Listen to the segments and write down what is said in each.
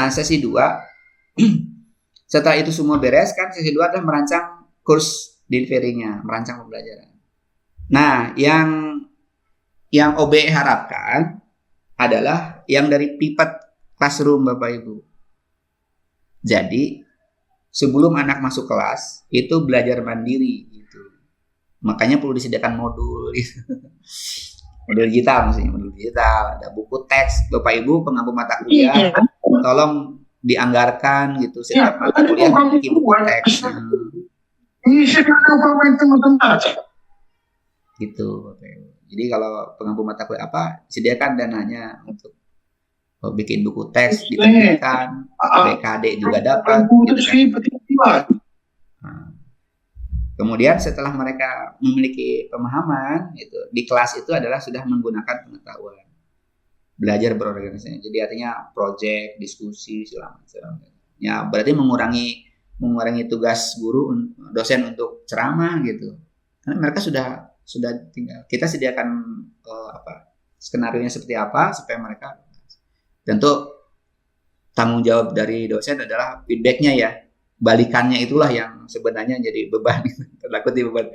Nah, sesi 2 setelah itu semua beres kan, sesi 2 adalah merancang course delivery-nya, merancang pembelajaran. Nah, yang OBE harapkan adalah yang dari pivot classroom Bapak Ibu. Jadi, sebelum anak masuk kelas itu belajar mandiri gitu. Makanya perlu disediakan modul gitu. Modul digital maksudnya, modul digital, ada buku teks. Bapak Ibu pengampu mata kuliah, tolong dianggarkan gitu setiap mata kuliah memiliki buku teks. Gitu Bapak Ibu. Jadi kalau pengampu mata kuliah apa, sediakan dananya untuk bikin buku teks diterbitkan, BKD juga dapat gitu kan. Nah, kemudian setelah mereka memiliki pemahaman itu di kelas itu adalah sudah menggunakan pengetahuan belajar berorganisasi. Jadi artinya project, diskusi segala macam. Ya berarti mengurangi tugas guru dosen untuk ceramah gitu. Karena mereka sudah tinggal kita sediakan skenario-nya seperti apa supaya mereka tentu tanggung jawab dari dosen adalah feedbacknya ya. Balikannya itulah yang sebenarnya jadi beban, takut beban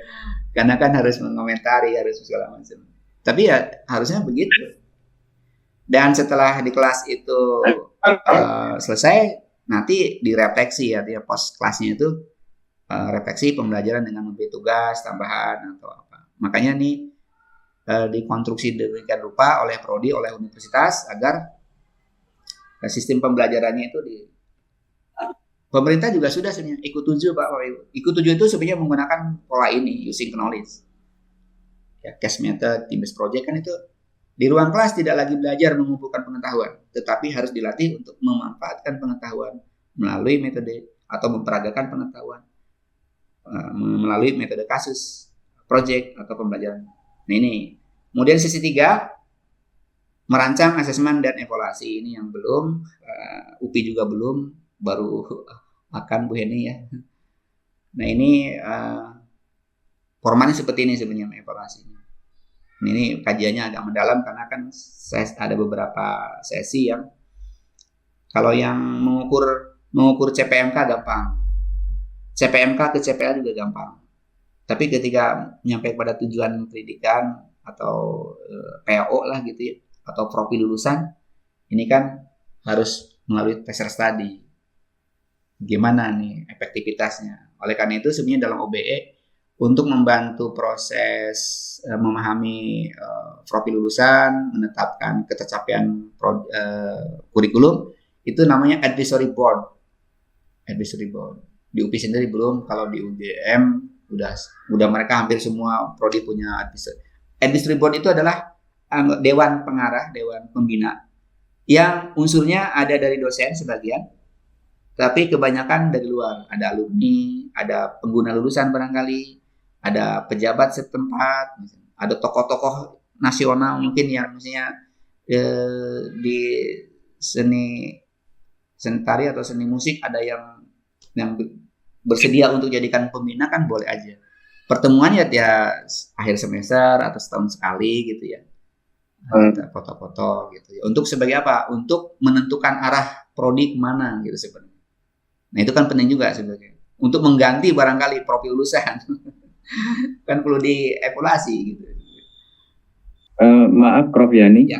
karena kan harus mengomentari, harus segala macam. Tapi ya harusnya begitu. Dan setelah di kelas itu selesai, nanti direfleksi ya, dia post kelasnya itu refleksi pembelajaran dengan memberi tugas tambahan atau apa. Makanya nih dikonstruksi demikian rupa oleh prodi, oleh universitas agar sistem pembelajarannya itu pemerintah juga sudah sebenarnya ikut 7 Pak. Ikut 7 itu sebenarnya menggunakan pola ini, using knowledge. Ya, case method, team based project kan itu di ruang kelas tidak lagi belajar mengumpulkan pengetahuan, tetapi harus dilatih untuk memanfaatkan pengetahuan melalui metode atau memperagakan pengetahuan melalui metode kasus, project atau pembelajaran. Nah ini. Kemudian sesi 3 merancang asesmen dan evaluasi. Ini yang belum, UPI juga belum, baru akan Bu Heni ya. Nah ini formatnya seperti ini sebenarnya evaluasinya. Ini kajiannya agak mendalam karena kan ada beberapa sesi yang kalau yang mengukur CPMK gampang, CPMK ke CPA juga gampang. Tapi ketika nyampe pada tujuan pendidikan atau PO lah gitu ya, atau profil lulusan, ini kan harus melalui peser study. Gimana nih efektivitasnya? Oleh karena itu sebenarnya dalam OBE untuk membantu proses memahami profil lulusan, menetapkan ketercapaian kurikulum, itu namanya advisory board. Advisory board. Di UPI sendiri belum, kalau di UGM udah mereka hampir semua prodi punya advisory. Advisory board itu adalah dewan pengarah, dewan pembina yang unsurnya ada dari dosen sebagian, tapi kebanyakan dari luar. Ada alumni, ada pengguna lulusan barangkali, ada pejabat setempat, ada tokoh-tokoh nasional mungkin yang misalnya di seni tari atau seni musik ada yang bersedia untuk jadikan pembina kan boleh aja. Pertemuannya ya akhir semester atau setahun sekali gitu ya. Kita foto-foto gitu ya. Untuk sebagai apa? Untuk menentukan arah prodi kemana gitu sebenarnya. Nah itu kan penting juga sebenarnya. Untuk mengganti barangkali profil lulusan. Kan perlu dievaluasi gitu. Maaf Prof Yani,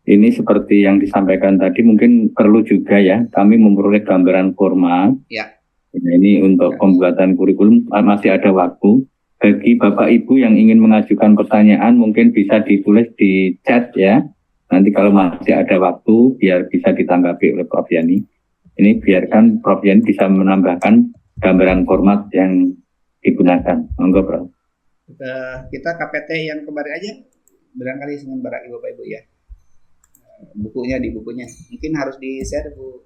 ini seperti yang disampaikan tadi mungkin perlu juga ya kami memperoleh gambaran formal. Ya. Nah, ini untuk pembuatan kurikulum masih ada waktu. Bagi Bapak Ibu yang ingin mengajukan pertanyaan mungkin bisa ditulis di chat ya. Nanti kalau masih ada waktu biar bisa ditanggapi oleh Prof Yani. Ini biarkan Prof Yani bisa menambahkan gambaran format yang digunakan. Monggo Prof. Kita KPT yang kemarin aja barangkali dengan Bapak Ibu ya. Bukunya mungkin harus di share Bu.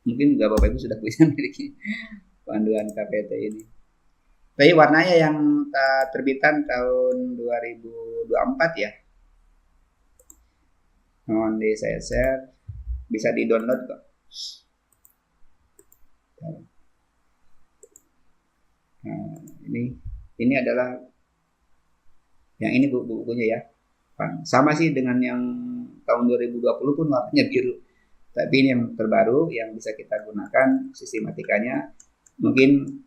Mungkin juga Bapak Ibu sudah punya memiliki panduan KPT ini. Tapi warnanya yang terbitan tahun 2024 ya. Mohon saya share, bisa di download kok. Nah, ini adalah yang ini bukunya ya. Sama sih dengan yang tahun 2020 pun warnanya biru. Tapi ini yang terbaru yang bisa kita gunakan sistematikanya. Mungkin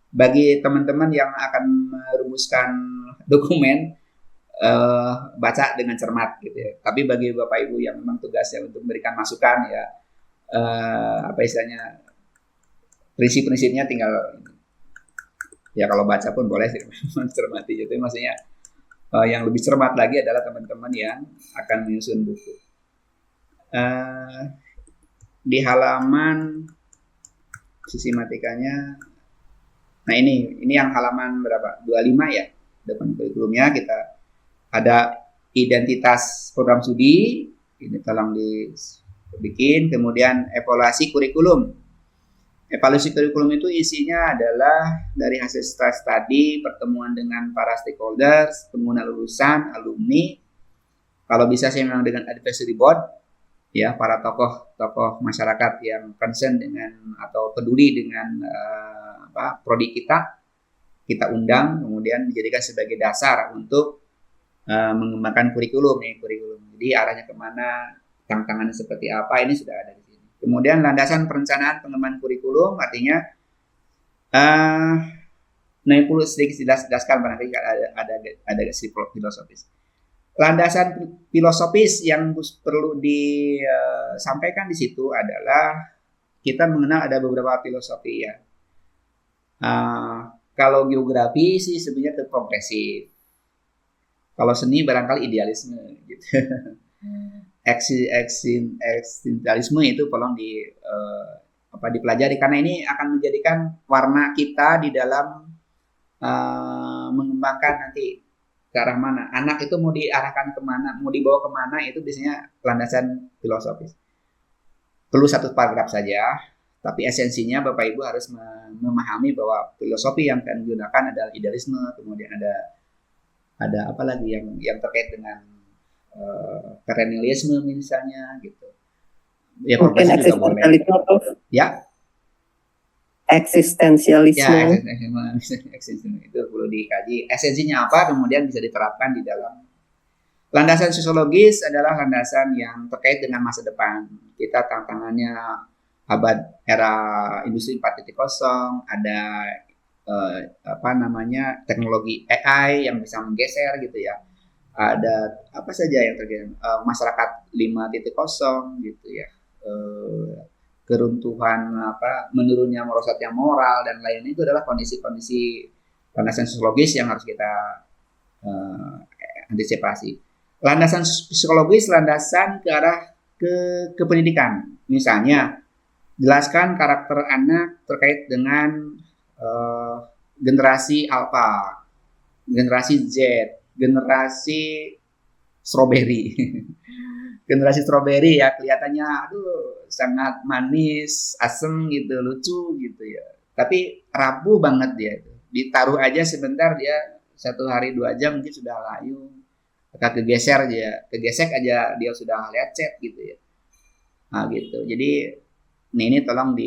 bagi teman-teman yang akan merumuskan dokumen, baca dengan cermat gitu ya. Tapi bagi Bapak Ibu yang memang tugasnya untuk memberikan masukan ya, apa istilahnya, prinsip-prinsipnya tinggal ya kalau baca pun boleh sih mencermati. Jadi maksudnya yang lebih cermat lagi adalah teman-teman yang akan menyusun buku. Di halaman sistematikanya, nah ini yang halaman berapa? 25 ya. Depan kurikulumnya kita ada identitas program studi, ini tolong dibikin, kemudian evaluasi kurikulum. Evaluasi kurikulum itu isinya adalah dari hasil study, pertemuan dengan para stakeholders, pengguna lulusan, alumni, kalau bisa saya memang dengan advisory board, ya para tokoh masyarakat yang concern dengan atau peduli dengan prodi kita undang, kemudian dijadikan sebagai dasar untuk mengembangkan kurikulum. Jadi arahnya kemana, tantangannya seperti apa, ini sudah ada di sini. Kemudian landasan perencanaan pengembangan kurikulum, artinya perlu sedikit jelaskan barangkali ada filosofis. Landasan filosofis yang perlu disampaikan di situ adalah kita mengenal ada beberapa filosofi ya. Kalau geografi sih sebenarnya ke progresif. Kalau seni barangkali idealisme gitu. Eksistensialisme itu tolong dipelajari karena ini akan menjadikan warna kita di dalam mengembangkan nanti ke arah mana. Anak itu mau diarahkan kemana, mau dibawa kemana, itu biasanya landasan filosofis. Perlu satu paragraf saja, tapi esensinya Bapak Ibu harus memahami bahwa filosofi yang akan digunakan adalah idealisme, kemudian ada apa lagi yang terkait dengan perennialisme misalnya gitu. Ya mungkin eksistensialisme atau ya eksistensialisme. Ya, eksistensialisme itu perlu dikaji. Esensinya apa, kemudian bisa diterapkan di dalam. Landasan sosiologis adalah landasan yang terkait dengan masa depan. Kita tantangannya era industri 4.0, ada teknologi AI yang bisa menggeser gitu ya. Ada apa saja yang terjadi, masyarakat 5.0 gitu ya, keruntuhan menurunnya merosotnya moral dan lain-lain, itu adalah kondisi-kondisi landasan sosiologis yang harus kita antisipasi. Landasan psikologis, landasan ke arah ke pendidikan. Misalnya jelaskan karakter anak terkait dengan generasi alpha, generasi Z, generasi strawberry. Generasi strawberry ya kelihatannya sangat manis, asem gitu, lucu gitu ya. Tapi rapuh banget dia itu. Ditaruh aja sebentar dia 1 hari 2 jam mungkin sudah layu. Kegesek aja dia sudah lecet gitu ya. Nah gitu. Jadi ini tolong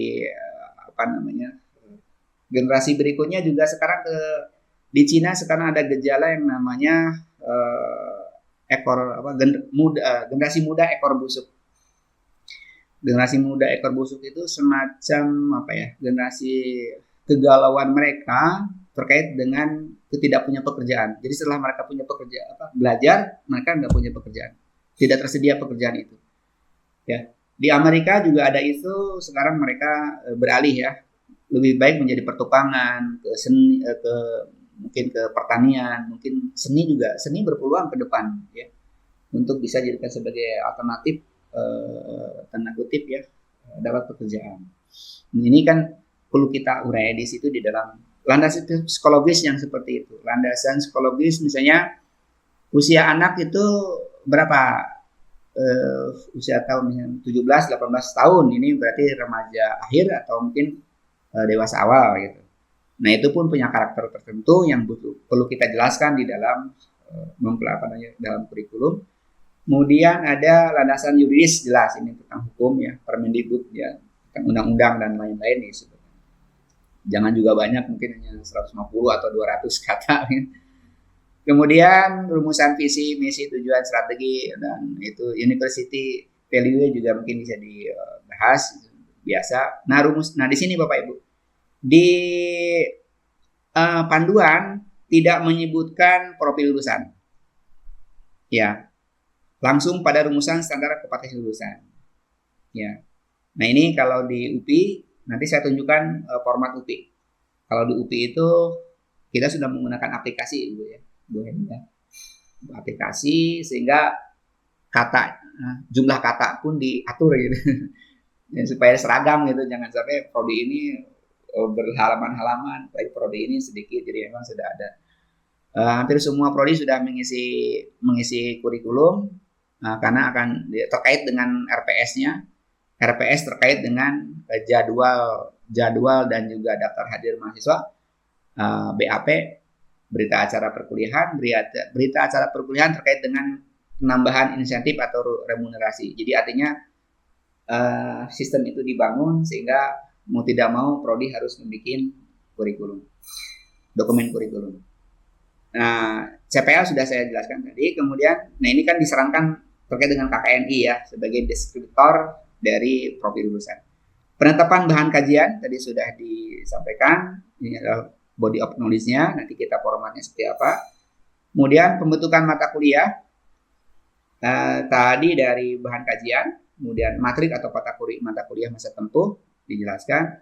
generasi berikutnya juga sekarang di Cina sekarang ada gejala yang namanya generasi muda ekor busuk. Generasi muda ekor busuk itu semacam generasi kegalauan mereka terkait dengan tidak punya pekerjaan. Jadi setelah mereka punya belajar, mereka nggak punya pekerjaan, tidak tersedia pekerjaan itu. Ya, di Amerika juga ada isu sekarang mereka beralih ya, lebih baik menjadi pertukangan ke seni, mungkin ke pertanian, mungkin seni berpeluang ke depan ya untuk bisa jadikan sebagai alternatif tanda kutip ya dapat pekerjaan. Ini kan perlu kita urai di situ di dalam landasan psikologis yang seperti itu. Landasan psikologis misalnya usia anak itu berapa? Usia tahun 17-18 tahun, ini berarti remaja akhir atau mungkin dewasa awal gitu. Nah itu pun punya karakter tertentu yang perlu kita jelaskan di dalam dalam kurikulum. Kemudian ada landasan yuridis jelas, ini tentang hukum ya, Permendikbud ya, tentang undang-undang dan lain-lain ya. Jangan juga banyak, mungkin hanya 150 atau 200 kata. Ya. Kemudian rumusan visi, misi, tujuan, strategi, dan itu university value juga mungkin bisa dibahas biasa. Nah di sini Bapak Ibu di panduan tidak menyebutkan profil lulusan, ya langsung pada rumusan standar kompetensi lulusan, ya. Nah ini kalau di UPI nanti saya tunjukkan format UPI. Kalau di UPI itu kita sudah menggunakan aplikasi Ibu ya. Aplikasi sehingga jumlah kata pun diatur gitu ya, supaya seragam gitu, jangan sampai prodi ini berhalaman-halaman, baik prodi ini sedikit, jadi memang sudah ada hampir semua prodi sudah mengisi kurikulum karena akan terkait dengan RPS-nya. RPS terkait dengan jadwal dan juga daftar hadir mahasiswa, BAP, berita acara perkuliahan, berita acara perkuliahan terkait dengan penambahan insentif atau remunerasi. Jadi artinya sistem itu dibangun sehingga mau tidak mau prodi harus membuat kurikulum, dokumen kurikulum. Nah, CPL sudah saya jelaskan tadi. Kemudian, nah ini kan disarankan terkait dengan KKNI ya sebagai deskriptor dari profil lulusan. Penetapan bahan kajian tadi sudah disampaikan. Ini adalah body of knowledge-nya, nanti kita formatnya seperti apa. Kemudian pembentukan mata kuliah, tadi dari bahan kajian, kemudian matrik atau mata kuliah masa tempuh, dijelaskan.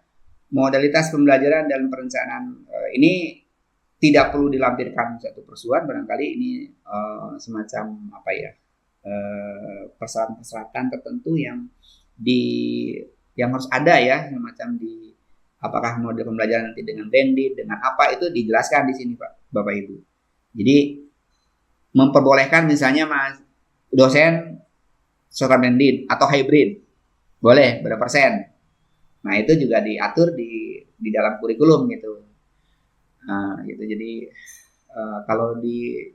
Modalitas pembelajaran dan perencanaan, ini tidak perlu dilampirkan satu persoalan, barangkali ini semacam apa ya, persyaratan tertentu yang harus ada ya, semacam di apakah model pembelajaran nanti dengan blended, dengan apa, itu dijelaskan di sini Pak, Bapak Ibu. Jadi memperbolehkan misalnya dosen secara blended atau hybrid, boleh berapa persen. Nah itu juga diatur di dalam kurikulum gitu. Nah gitu, jadi kalau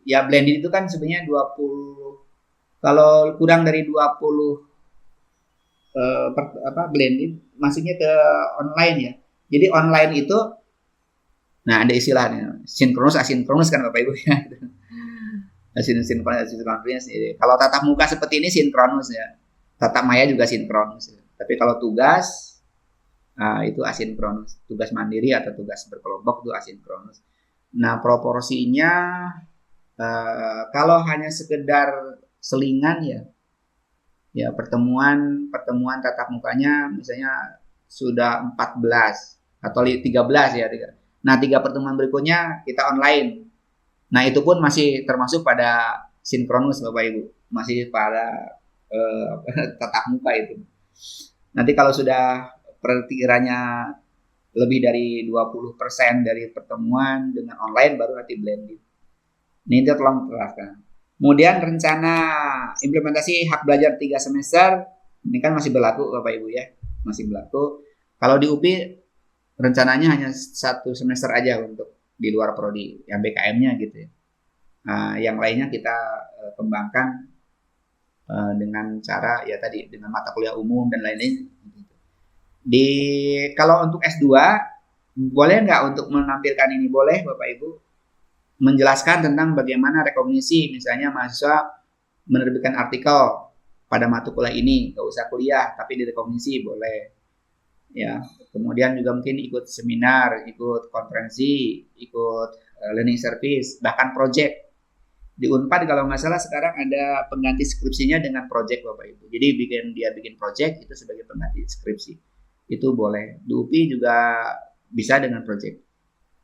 ya blended itu kan sebenarnya 20, kalau kurang dari 20 blended masuknya ke online ya. Jadi online itu, nah ada istilahnya sinkronus asinkronus kan Bapak Ibu ya. Sinkronus asinkronus. Kalau tatap muka seperti ini sinkronus ya. Tatap maya juga sinkronus. Ya. Tapi kalau tugas itu asinkronus. Tugas mandiri atau tugas berkelompok itu asinkronus. Nah proporsinya kalau hanya sekedar selingan ya pertemuan tatap mukanya misalnya sudah 14 atau 13 ya. Nah 3 pertemuan berikutnya kita online. Nah itu pun masih termasuk pada sinkronus Bapak Ibu, masih pada tatap muka itu. Nanti kalau sudah perkiranya lebih dari 20% dari pertemuan dengan online baru nanti blended. Ini itu tolong terapkan. Kemudian rencana implementasi hak belajar 3 semester ini kan masih berlaku Bapak Ibu ya, masih berlaku. Kalau di UPI rencananya hanya 1 semester aja untuk di luar prodi yang BKM-nya gitu ya. Yang lainnya kita kembangkan dengan cara ya tadi dengan mata kuliah umum dan lain-lain. Kalau untuk S2 boleh nggak untuk menampilkan ini? Boleh Bapak Ibu menjelaskan tentang bagaimana rekognisi, misalnya mahasiswa menerbitkan artikel pada mata kuliah ini, nggak usah kuliah tapi direkognisi boleh ya. Kemudian juga mungkin ikut seminar, ikut konferensi, ikut learning service, bahkan project. Di Unpad kalau nggak salah sekarang ada pengganti skripsinya dengan project Bapak Ibu. Jadi dia bikin project itu sebagai pengganti skripsi. Itu boleh. Di UPI juga bisa dengan project.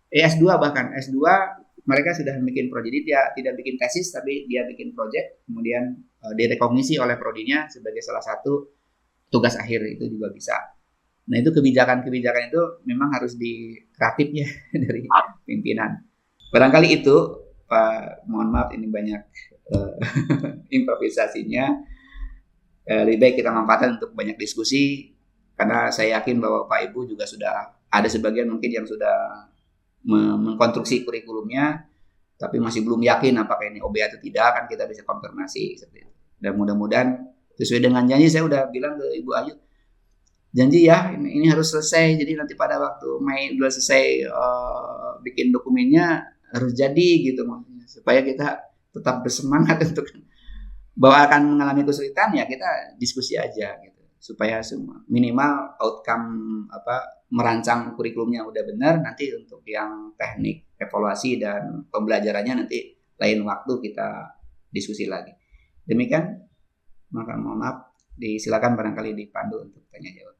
S2 bahkan S2 mereka sudah bikin project. Jadi dia tidak bikin tesis tapi dia bikin project, kemudian direkognisi oleh prodinya sebagai salah satu tugas akhir, itu juga bisa. Nah itu kebijakan-kebijakan itu memang harus kreatifnya dari pimpinan. Barangkali itu Pak, mohon maaf ini banyak improvisasinya. Lebih baik kita manfaatkan untuk banyak diskusi, karena saya yakin bahwa Pak Ibu juga sudah ada sebagian mungkin yang sudah mengkonstruksi kurikulumnya, tapi masih belum yakin apakah ini OB atau tidak, kan kita bisa konfirmasi seperti itu. Dan mudah-mudahan sesuai dengan janji, saya udah bilang ke Ibu Ayu, janji ya ini harus selesai, jadi nanti pada waktu Mei udah selesai bikin dokumennya harus jadi gitu maksudnya. supaya kita tetap bersemangat untuk bahwa akan mengalami kesulitan, ya kita diskusi aja gitu supaya semua minimal outcome merancang kurikulumnya udah benar. Nanti untuk yang teknik evaluasi dan pembelajarannya nanti lain waktu kita diskusi lagi. Demikian, maka mohon maaf, disilakan barangkali dipandu untuk tanya jawab.